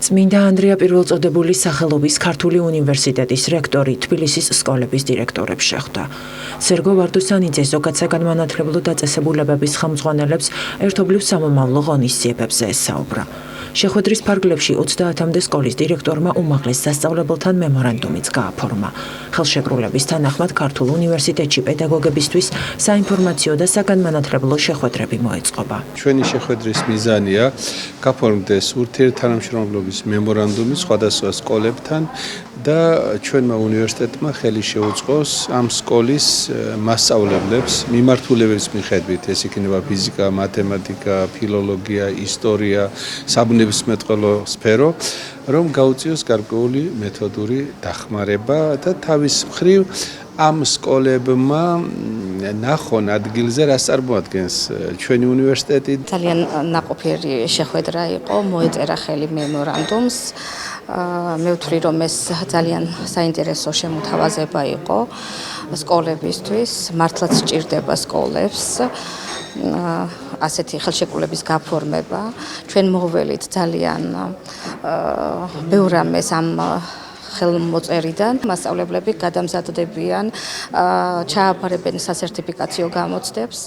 წმინდა ანდრია პირველწოდებულის სახელობის ქართული უნივერსიტეტის რექტორი თბილისის სკოლების დირექტორებს შეხვდა. სერგო ვარდუსანიძე ზოგად საგანმანათლებლო დაწესებულებების ხელმძღვანელებს ერთობლივ სამომავლო ღონისძიებებზე ესაუბრა. შეხვედრის ფარგლებში 30-მდე სკოლის დირექტორმა უმაღლეს სასწავლებელთან მემორანდუმიც გააფორმა. ხელშეკრულების თანახმად ქართულ უნივერსიტეტში პედაგოგებისთვის საინფორმაციო და საგანმანათლებლო შეხვედრები მოეწყობა. ჩვენი შეხვედრის მიზანია გაფორმდეს ურთიერთთანამშრომლობის მემორანდუმი სხვადასხვა სკოლებთან და ჩვენმა უნივერსიტეტმა ხელი შეუწყოს ამ სკოლის მასწავლებლებს მიმართულების მიხედვით, ეს იქნება ფიზიკა, მათემატიკა, ფილოლოგია, ისტორია, საბუნებისმეტყველო სფერო, რომ გაუწიოს გარკვეული მეთოდური დახმარება და თავის მხრივ ამ სკოლებმა ნახონ ადგილზე რას წარმოადგენს ჩვენი უნივერსიტეტი. ძალიან ნაყოფიერი შეხვედრა იყო, მოეწერა ხელი მემორანდუმს. მე ვთვლი, რომ ეს ძალიან საინტერესო შემოთავაზება იყო სკოლებისთვის, მართლაც სჭირდება სკოლებს ასეთი ხელშეკრულების გაფორმება. ჩვენ მოუველით ძალიან ბევრ რამეს ამ ხელმოწერიდან. მასწავლებლები გადამზადდებიან, ჩააბარებენ სასერტიფიკაციო გამოცდებს.